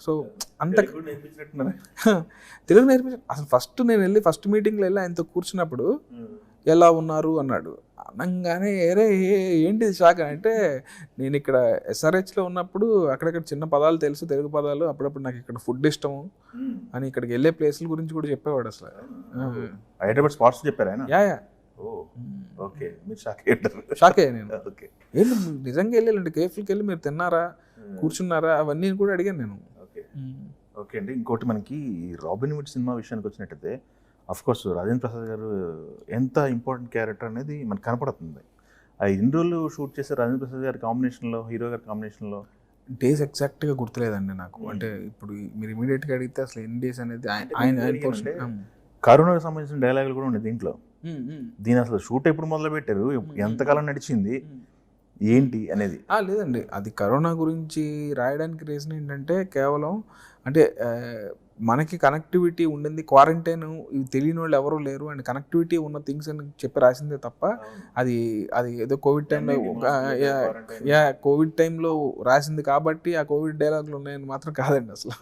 So అంత తెలుగు నేర్పించ అసలు first మీటింగ్లో వెళ్ళి ఆయనతో కూర్చున్నప్పుడు ఎలా ఉన్నారు అన్నాడు. అనగానే ఏరే ఏంటిది షాక్ అంటే, నేను ఇక్కడ ఎస్ఆర్హెచ్లో ఉన్నప్పుడు అక్కడక్కడ చిన్న పదాలు తెలుసు, తెలుగు పదాలు. అప్పుడప్పుడు నాకు ఇక్కడ ఫుడ్ ఇష్టము అని, ఇక్కడికి వెళ్ళే ప్లేసుల గురించి కూడా చెప్పేవాడు అసలు. హైదరాబాద్ స్పాట్స్ చెప్పారు ఆయన. యా ఓకే, మీరు షాక్ అయ్యా నేను. వెళ్ళి నిజంగా వెళ్ళాలండి, కేఫ్కి వెళ్ళి మీరు తిన్నారా, కూర్చున్నారా, అవన్నీ కూడా అడిగాను నేను. ఓకే అండి. ఇంకోటి మనకి రాబిన్ హుడ్ సినిమా విషయానికి వచ్చినట్టయితే అఫ్కోర్స్ రాజేంద్ర ప్రసాద్ గారు ఎంత ఇంపార్టెంట్ క్యారెక్టర్ అనేది మనకు కనపడుతుంది. ఆ ఇన్ని రోజులు షూట్ చేసే రాజేంద్ర ప్రసాద్ గారి కాంబినేషన్లో, హీరో గారి కాంబినేషన్లో డేస్ ఎగ్జాక్ట్గా గుర్తులేదండి నాకు. అంటే ఇప్పుడు మీరు ఇమీడియట్గా అడిగితే అసలు ఎన్ని డేస్ అనేది ఆయన కరోనాకి సంబంధించిన డైలాగులు కూడా ఉన్నాయి దీంట్లో. దీని అసలు షూట్ ఎప్పుడు మొదలు పెట్టారు, ఎంతకాలం నడిచింది, ఏంటి అనేది. లేదండి, అది కరోనా గురించి రాయడానికి రీజన్ ఏంటంటే కేవలం అంటే మనకి కనెక్టివిటీ ఉండింది, క్వారంటైన్ ఇవి తెలియని వాళ్ళు ఎవరూ లేరు అండ్ కనెక్టివిటీ ఉన్న థింగ్స్ అని చెప్పి రాసిందే తప్ప అది ఏదో కోవిడ్ టైంలో కోవిడ్ టైంలో రాసింది కాబట్టి ఆ కోవిడ్ డైలాగులు ఉన్నాయని మాత్రం కాదండి అసలు.